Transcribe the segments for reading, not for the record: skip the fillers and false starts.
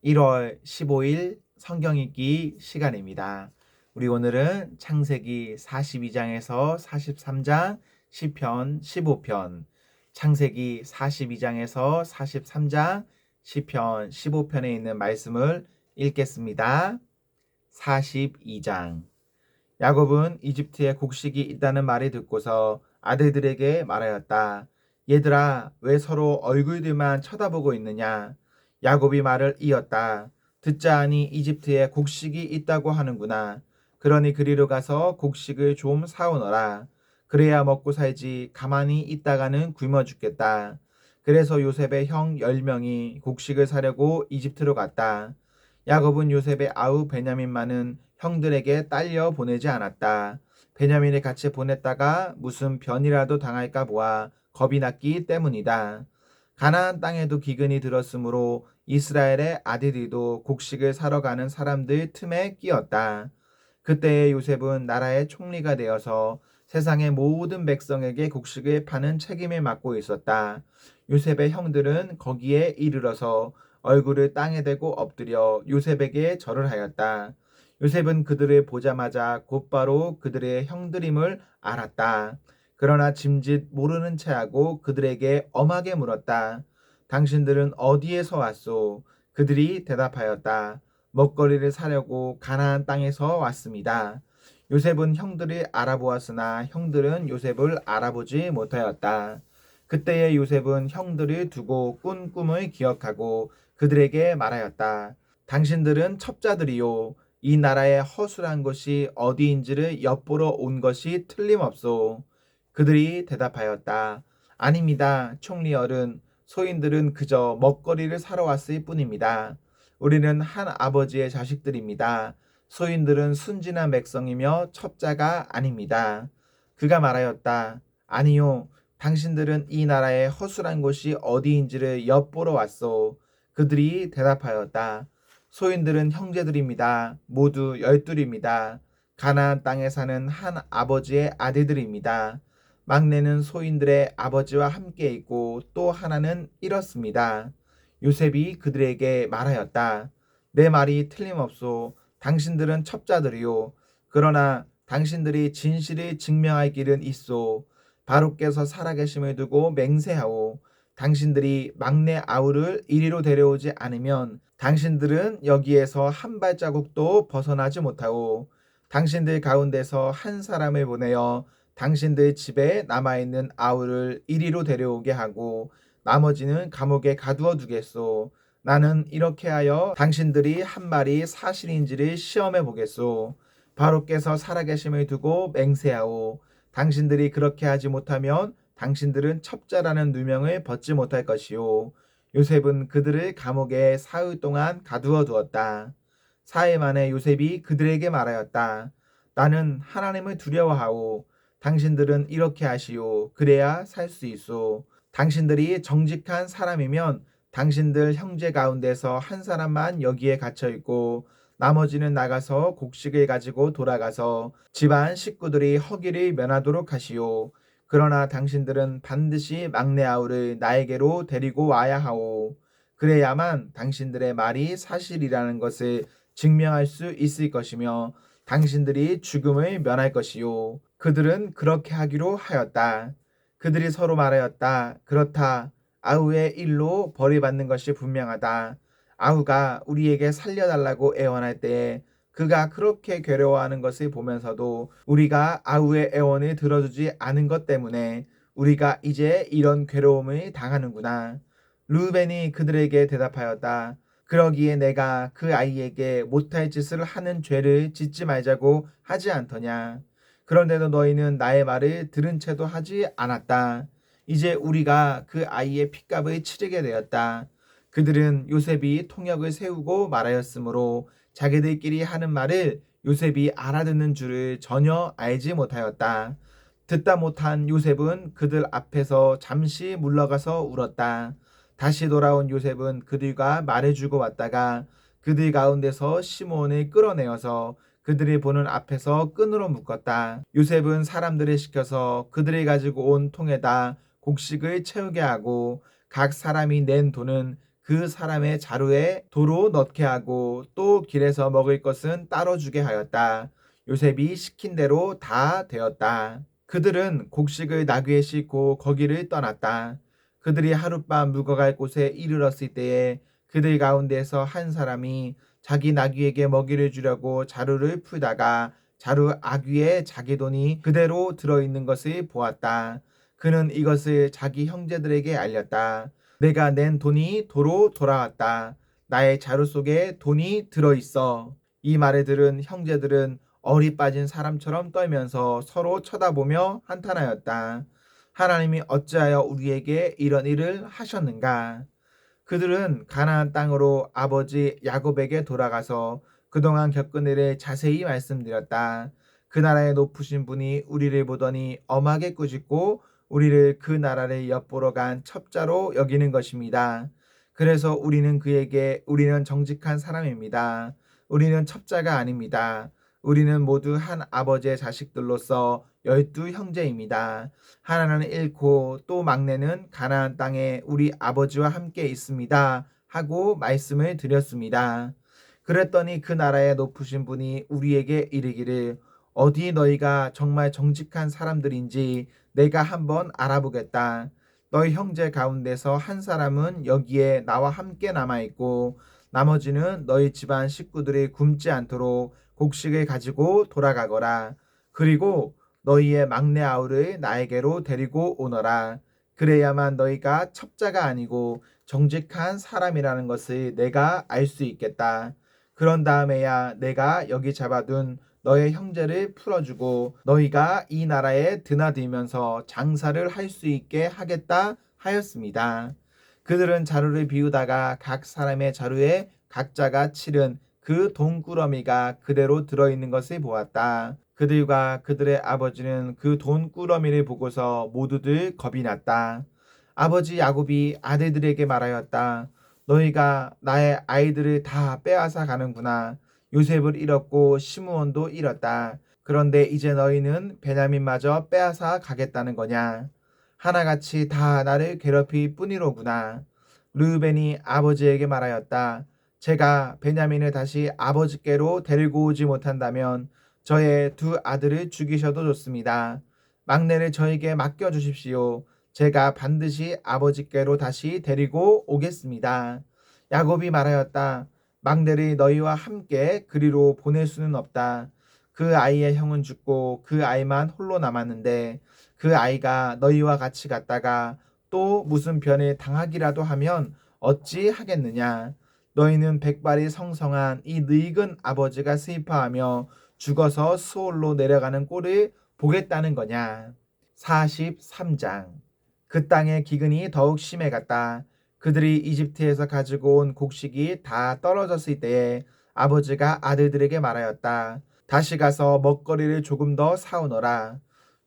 1월 15일 성경 읽기 시간입니다. 우리 오늘은 창세기 42장에서 43장, 시편 15편, 창세기 42장에서 43장, 시편 15편에 있는 말씀을 읽겠습니다. 42장. 야곱은 이집트에 곡식이 있다는 말이 듣고서 아들들에게 말하였다. 얘들아, 왜 서로 얼굴들만 쳐다보고 있느냐? 야곱이 말을 이었다. 듣자 하니 이집트에 곡식이 있다고 하는구나. 그러니 그리로 가서 곡식을 좀 사오너라. 그래야 먹고 살지 가만히 있다가는 굶어 죽겠다. 그래서 요셉의 형 10명이 곡식을 사려고 이집트로 갔다. 야곱은 요셉의 아우 베냐민만은 형들에게 딸려 보내지 않았다. 베냐민을 같이 보냈다가 무슨 변이라도 당할까 보아 겁이 났기 때문이다. 가나안 땅에도 기근이 들었으므로 이스라엘의 아들들도 곡식을 사러 가는 사람들 틈에 끼었다. 그때에 요셉은 나라의 총리가 되어서 세상의 모든 백성에게 곡식을 파는 책임을 맡고 있었다. 요셉의 형들은 거기에 이르러서 얼굴을 땅에 대고 엎드려 요셉에게 절을 하였다. 요셉은 그들을 보자마자 곧바로 그들의 형들임을 알았다. 그러나 짐짓 모르는 체하고 그들에게 엄하게 물었다. 당신들은 어디에서 왔소? 그들이 대답하였다. 먹거리를 사려고 가나안 땅에서 왔습니다. 요셉은 형들이 알아보았으나 형들은 요셉을 알아보지 못하였다. 그때의 요셉은 형들을 두고 꾼 꿈을 기억하고 그들에게 말하였다. 당신들은 첩자들이요. 이 나라의 허술한 것이 어디인지를 엿보러 온 것이 틀림없소. 그들이 대답하였다. 아닙니다. 총리 어른. 소인들은 그저 먹거리를 사러 왔을 뿐입니다. 우리는 한 아버지의 자식들입니다. 소인들은 순진한 백성이며 첩자가 아닙니다. 그가 말하였다. 아니요. 당신들은 이 나라의 허술한 곳이 어디인지를 엿보러 왔소. 그들이 대답하였다. 소인들은 형제들입니다. 모두 12입니다. 가나안 땅에 사는 한 아버지의 아들들입니다. 막내는 소인들의 아버지와 함께 있고 또 하나는 이렇습니다. 요셉이 그들에게 말하였다. 내 말이 틀림없소. 당신들은 첩자들이요. 그러나 당신들이 진실을 증명할 길은 있소. 바로께서 살아계심을 두고 맹세하오. 당신들이 막내 아우를 이리로 데려오지 않으면 당신들은 여기에서 한 발자국도 벗어나지 못하오. 당신들 가운데서 한 사람을 보내어 당신들 집에 남아있는 아우를 이리로 데려오게 하고 나머지는 감옥에 가두어 두겠소. 나는 이렇게 하여 당신들이 한 말이 사실인지를 시험해 보겠소. 바로께서 살아계심을 두고 맹세하오. 당신들이 그렇게 하지 못하면 당신들은 첩자라는 누명을 벗지 못할 것이요. 요셉은 그들을 감옥에 사흘 동안 가두어 두었다. 사흘 만에 요셉이 그들에게 말하였다. 나는 하나님을 두려워하오. 당신들은 이렇게 하시오. 그래야 살 수 있소. 당신들이 정직한 사람이면 당신들 형제 가운데서 한 사람만 여기에 갇혀 있고 나머지는 나가서 곡식을 가지고 돌아가서 집안 식구들이 허기를 면하도록 하시오. 그러나 당신들은 반드시 막내 아우를 나에게로 데리고 와야 하오. 그래야만 당신들의 말이 사실이라는 것을 증명할 수 있을 것이며 당신들이 죽음을 면할 것이요. 그들은 그렇게 하기로 하였다. 그들이 서로 말하였다. 그렇다. 아우의 일로 벌이받는 것이 분명하다. 아우가 우리에게 살려달라고 애원할 때에 그가 그렇게 괴로워하는 것을 보면서도 우리가 아우의 애원을 들어주지 않은 것 때문에 우리가 이제 이런 괴로움을 당하는구나. 르우벤이 그들에게 대답하였다. 그러기에 내가 그 아이에게 못할 짓을 하는 죄를 짓지 말자고 하지 않더냐. 그런데도 너희는 나의 말을 들은 채도 하지 않았다. 이제 우리가 그 아이의 핏값을 치르게 되었다. 그들은 요셉이 통역을 세우고 말하였으므로 자기들끼리 하는 말을 요셉이 알아듣는 줄을 전혀 알지 못하였다. 듣다 못한 요셉은 그들 앞에서 잠시 물러가서 울었다. 다시 돌아온 요셉은 그들과 말해주고 왔다가 그들 가운데서 시므온을 끌어내어서 그들이 보는 앞에서 끈으로 묶었다. 요셉은 사람들을 시켜서 그들이 가지고 온 통에다 곡식을 채우게 하고 각 사람이 낸 돈은 그 사람의 자루에 도로 넣게 하고 또 길에서 먹을 것은 따로 주게 하였다. 요셉이 시킨 대로 다 되었다. 그들은 곡식을 나귀에 싣고 거기를 떠났다. 그들이 하룻밤 묵어갈 곳에 이르렀을 때에 그들 가운데서 한 사람이 자기 나귀에게 먹이를 주려고 자루를 풀다가 자루 아귀에 자기 돈이 그대로 들어있는 것을 보았다. 그는 이것을 자기 형제들에게 알렸다. 내가 낸 돈이 도로 돌아왔다. 나의 자루 속에 돈이 들어있어. 이 말을 들은 형제들은 얼이 빠진 사람처럼 떨면서 서로 쳐다보며 한탄하였다. 하나님이 어찌하여 우리에게 이런 일을 하셨는가? 그들은 가나안 땅으로 아버지 야곱에게 돌아가서 그동안 겪은 일을 자세히 말씀드렸다. 그 나라의 높으신 분이 우리를 보더니 엄하게 꾸짖고 우리를 그 나라를 엿보러 간 첩자로 여기는 것입니다. 그래서 우리는 그에게 우리는 정직한 사람입니다. 우리는 첩자가 아닙니다. 우리는 모두 한 아버지의 자식들로서 12형제입니다. 하나는 잃고 또 막내는 가나안 땅에 우리 아버지와 함께 있습니다. 하고 말씀을 드렸습니다. 그랬더니 그 나라의 높으신 분이 우리에게 이르기를 어디 너희가 정말 정직한 사람들인지 내가 한번 알아보겠다. 너희 형제 가운데서 한 사람은 여기에 나와 함께 남아있고 나머지는 너희 집안 식구들이 굶지 않도록 곡식을 가지고 돌아가거라. 그리고 너희의 막내 아우를 나에게로 데리고 오너라. 그래야만 너희가 첩자가 아니고 정직한 사람이라는 것을 내가 알 수 있겠다. 그런 다음에야 내가 여기 잡아둔 너의 형제를 풀어주고 너희가 이 나라에 드나들면서 장사를 할 수 있게 하겠다 하였습니다. 그들은 자루를 비우다가 각 사람의 자루에 각자가 치른 그 돈꾸러미가 그대로 들어있는 것을 보았다. 그들과 그들의 아버지는 그 돈꾸러미를 보고서 모두들 겁이 났다. 아버지 야곱이 아들들에게 말하였다. 너희가 나의 아이들을 다 빼앗아 가는구나. 요셉을 잃었고 시므온도 잃었다. 그런데 이제 너희는 베냐민마저 빼앗아 가겠다는 거냐. 하나같이 다 나를 괴롭힐 뿐이로구나. 르우벤이 아버지에게 말하였다. 제가 베냐민을 다시 아버지께로 데리고 오지 못한다면 저의 두 아들을 죽이셔도 좋습니다. 막내를 저에게 맡겨주십시오. 제가 반드시 아버지께로 다시 데리고 오겠습니다. 야곱이 말하였다. 막내를 너희와 함께 그리로 보낼 수는 없다. 그 아이의 형은 죽고 그 아이만 홀로 남았는데 그 아이가 너희와 같이 갔다가 또 무슨 변을 당하기라도 하면 어찌 하겠느냐. 너희는 백발이 성성한 이 늙은 아버지가 슬퍼하며 죽어서 수올로 내려가는 꼴을 보겠다는 거냐. 43장. 그 땅의 기근이 더욱 심해갔다. 그들이 이집트에서 가지고 온 곡식이 다 떨어졌을 때에 아버지가 아들들에게 말하였다. 다시 가서 먹거리를 조금 더 사오너라.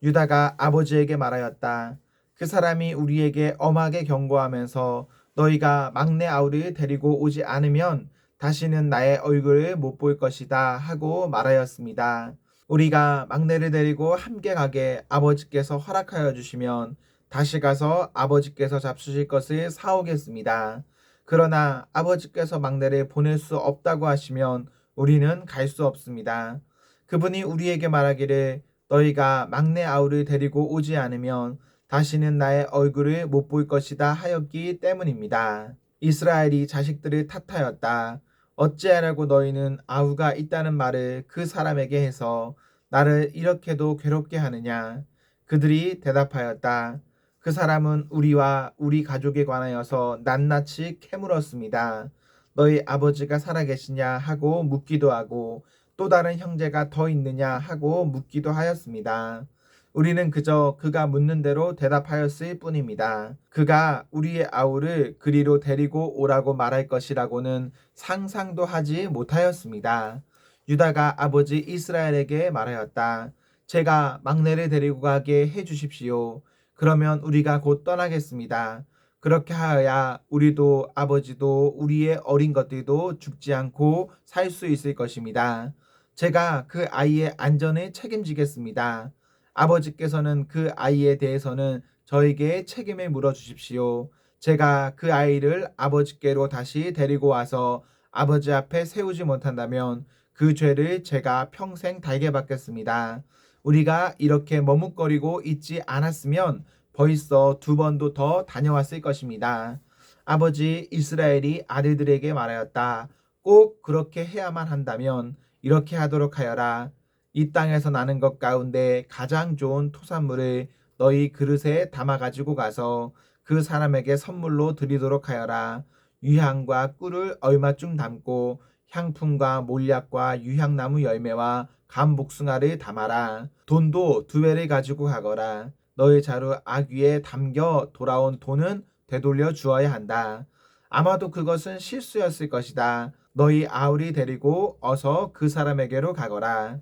유다가 아버지에게 말하였다. 그 사람이 우리에게 엄하게 경고하면서 너희가 막내 아우를 데리고 오지 않으면 다시는 나의 얼굴을 못 볼 것이다 하고 말하였습니다. 우리가 막내를 데리고 함께 가게 아버지께서 허락하여 주시면 다시 가서 아버지께서 잡수실 것을 사오겠습니다. 그러나 아버지께서 막내를 보낼 수 없다고 하시면 우리는 갈 수 없습니다. 그분이 우리에게 말하기를 너희가 막내 아우를 데리고 오지 않으면 다시는 나의 얼굴을 못 볼 것이다 하였기 때문입니다. 이스라엘이 자식들을 탓하였다. 어찌하라고 너희는 아우가 있다는 말을 그 사람에게 해서 나를 이렇게도 괴롭게 하느냐. 그들이 대답하였다. 그 사람은 우리와 우리 가족에 관하여서 낱낱이 캐물었습니다. 너희 아버지가 살아계시냐 하고 묻기도 하고 또 다른 형제가 더 있느냐 하고 묻기도 하였습니다. 우리는 그저 그가 묻는 대로 대답하였을 뿐입니다. 그가 우리의 아우를 그리로 데리고 오라고 말할 것이라고는 상상도 하지 못하였습니다. 유다가 아버지 이스라엘에게 말하였다. 제가 막내를 데리고 가게 해 주십시오. 그러면 우리가 곧 떠나겠습니다. 그렇게 하여야 우리도 아버지도 우리의 어린 것들도 죽지 않고 살 수 있을 것입니다. 제가 그 아이의 안전을 책임지겠습니다. 아버지께서는 그 아이에 대해서는 저에게 책임을 물어 주십시오. 제가 그 아이를 아버지께로 다시 데리고 와서 아버지 앞에 세우지 못한다면 그 죄를 제가 평생 달게 받겠습니다. 우리가 이렇게 머뭇거리고 있지 않았으면 벌써 2번도 더 다녀왔을 것입니다. 아버지 이스라엘이 아들들에게 말하였다. 꼭 그렇게 해야만 한다면 이렇게 하도록 하여라. 이 땅에서 나는 것 가운데 가장 좋은 토산물을 너희 그릇에 담아 가지고 가서 그 사람에게 선물로 드리도록 하여라. 유향과 꿀을 얼마쯤 담고 향품과 몰약과 유향나무 열매와 감복숭아를 담아라. 돈도 2배를 가지고 가거라. 너희 자루 아귀에 담겨 돌아온 돈은 되돌려 주어야 한다. 아마도 그것은 실수였을 것이다. 너희 아우리 데리고 어서 그 사람에게로 가거라.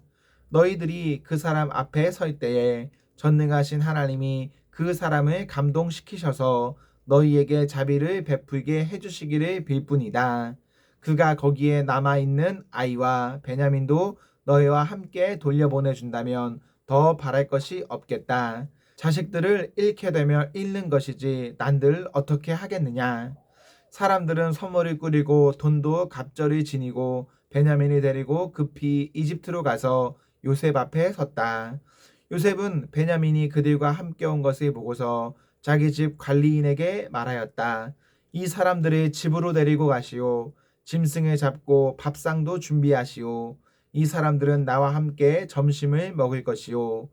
너희들이 그 사람 앞에 설 때에 전능하신 하나님이 그 사람을 감동시키셔서 너희에게 자비를 베풀게 해주시기를 빌 뿐이다. 그가 거기에 남아있는 아이와 베냐민도 너희와 함께 돌려보내준다면 더 바랄 것이 없겠다. 자식들을 잃게 되면 잃는 것이지 난들 어떻게 하겠느냐. 사람들은 선물을 꾸리고 돈도 갑절을 지니고 베냐민이 데리고 급히 이집트로 가서 요셉 앞에 섰다. 요셉은 베냐민이 그들과 함께 온 것을 보고서 자기 집 관리인에게 말하였다. 이 사람들을 집으로 데리고 가시오. 짐승을 잡고 밥상도 준비하시오. 이 사람들은 나와 함께 점심을 먹을 것이오.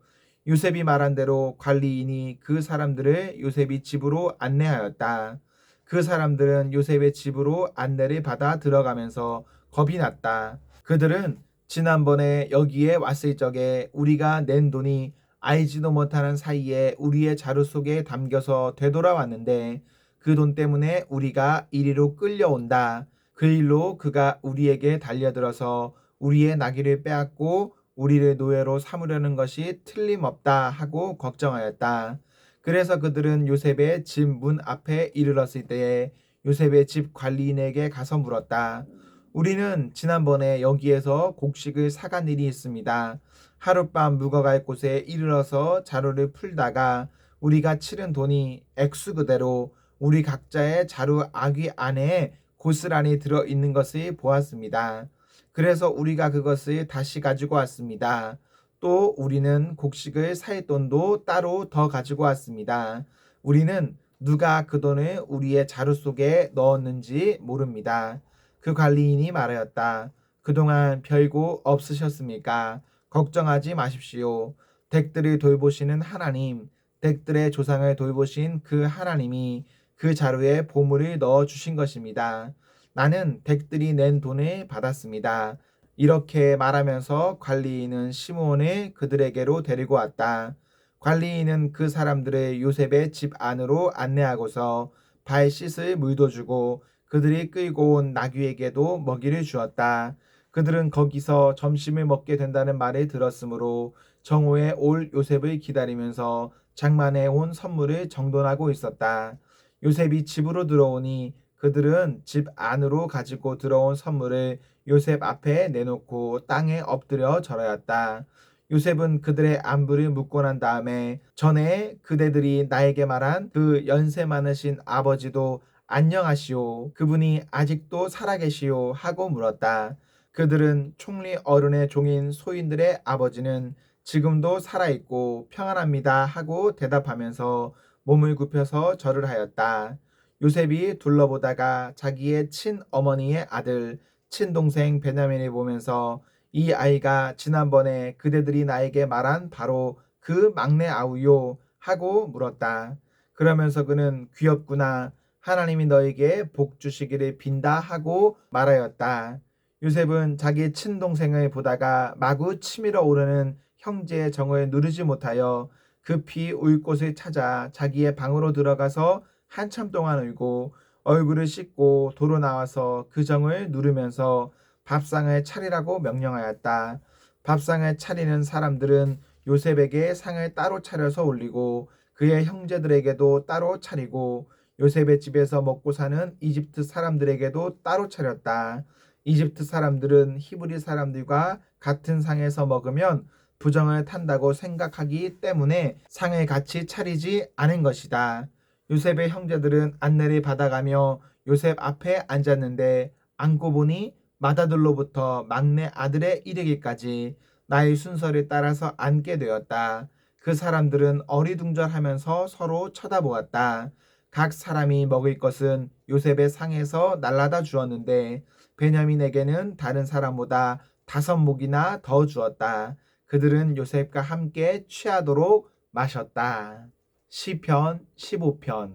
요셉이 말한 대로 관리인이 그 사람들을 요셉이 집으로 안내하였다. 그 사람들은 요셉의 집으로 안내를 받아 들어가면서 겁이 났다. 그들은 지난번에 여기에 왔을 적에 우리가 낸 돈이 알지도 못하는 사이에 우리의 자루 속에 담겨서 되돌아왔는데 그 돈 때문에 우리가 이리로 끌려온다. 그 일로 그가 우리에게 달려들어서 우리의 나귀를 빼앗고 우리를 노예로 삼으려는 것이 틀림없다 하고 걱정하였다. 그래서 그들은 요셉의 집 문 앞에 이르렀을 때에 요셉의 집 관리인에게 가서 물었다. 우리는 지난번에 여기에서 곡식을 사간 일이 있습니다. 하룻밤 묵어갈 곳에 이르러서 자루를 풀다가 우리가 치른 돈이 액수 그대로 우리 각자의 자루 아귀 안에 고스란히 들어 있는 것을 보았습니다. 그래서 우리가 그것을 다시 가지고 왔습니다. 또 우리는 곡식을 살 돈도 따로 더 가지고 왔습니다. 우리는 누가 그 돈을 우리의 자루 속에 넣었는지 모릅니다. 그 관리인이 말하였다. 그동안 별거 없으셨습니까? 걱정하지 마십시오. 댁들을 돌보시는 하나님, 댁들의 조상을 돌보신 그 하나님이 그 자루에 보물을 넣어 주신 것입니다. 나는 댁들이 낸 돈을 받았습니다. 이렇게 말하면서 관리인은 시므온을 그들에게로 데리고 왔다. 관리인은 그 사람들을 요셉의 집 안으로 안내하고서 발 씻을 물도 주고 그들이 끌고 온 나귀에게도 먹이를 주었다. 그들은 거기서 점심을 먹게 된다는 말을 들었으므로 정오에 올 요셉을 기다리면서 장만해 온 선물을 정돈하고 있었다. 요셉이 집으로 들어오니 그들은 집 안으로 가지고 들어온 선물을 요셉 앞에 내놓고 땅에 엎드려 절하였다. 요셉은 그들의 안부를 묻고 난 다음에 전에 그대들이 나에게 말한 그 연세 많으신 아버지도 안녕하시오. 그분이 아직도 살아계시오 하고 물었다. 그들은 총리 어른의 종인 소인들의 아버지는 지금도 살아있고 평안합니다 하고 대답하면서 몸을 굽혀서 절을 하였다. 요셉이 둘러보다가 자기의 친어머니의 아들, 친동생 베냐민을 보면서 이 아이가 지난번에 그대들이 나에게 말한 바로 그 막내 아우요 하고 물었다. 그러면서 그는 귀엽구나. 하나님이 너에게 복 주시기를 빈다 하고 말하였다. 요셉은 자기 친동생을 보다가 마구 치밀어 오르는 형제의 정을 누르지 못하여 급히 울 곳을 찾아 자기의 방으로 들어가서 한참 동안 울고 얼굴을 씻고 도로 나와서 그 정을 누르면서 밥상을 차리라고 명령하였다. 밥상을 차리는 사람들은 요셉에게 상을 따로 차려서 올리고 그의 형제들에게도 따로 차리고 요셉의 집에서 먹고 사는 이집트 사람들에게도 따로 차렸다. 이집트 사람들은 히브리 사람들과 같은 상에서 먹으면 부정을 탄다고 생각하기 때문에 상을 같이 차리지 않은 것이다. 요셉의 형제들은 안내를 받아가며 요셉 앞에 앉았는데 앉고 보니 맏아들로부터 막내 아들에 이르기까지 나의 순서를 따라서 앉게 되었다. 그 사람들은 어리둥절하면서 서로 쳐다보았다. 각 사람이 먹을 것은 요셉의 상에서 날라다 주었는데 베냐민에게는 다른 사람보다 5목이나 더 주었다. 그들은 요셉과 함께 취하도록 마셨다. 시편 15편.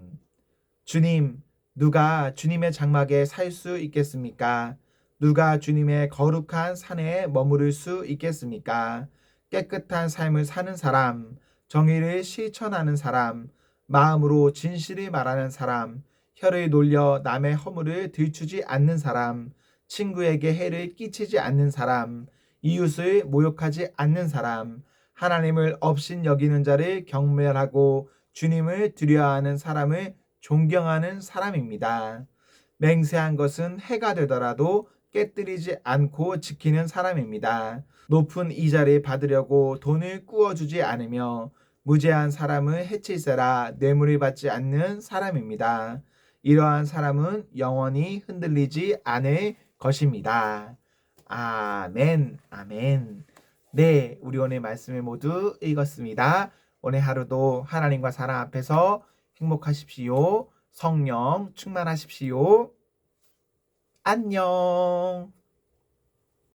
주님, 누가 주님의 장막에 살 수 있겠습니까? 누가 주님의 거룩한 산에 머무를 수 있겠습니까? 깨끗한 삶을 사는 사람, 정의를 실천하는 사람, 마음으로 진실을 말하는 사람, 혀를 놀려 남의 허물을 들추지 않는 사람, 친구에게 해를 끼치지 않는 사람, 이웃을 모욕하지 않는 사람, 하나님을 업신 여기는 자를 경멸하고 주님을 두려워하는 사람을 존경하는 사람입니다. 맹세한 것은 해가 되더라도 깨뜨리지 않고 지키는 사람입니다. 높은 이자를 받으려고 돈을 꾸어주지 않으며 무죄한 사람을 해칠세라 뇌물을 받지 않는 사람입니다. 이러한 사람은 영원히 흔들리지 않을 것입니다. 아멘, 아멘. 네, 우리 오늘 말씀을 모두 읽었습니다. 오늘 하루도 하나님과 사랑 앞에서 행복하십시오. 성령 충만하십시오. 안녕.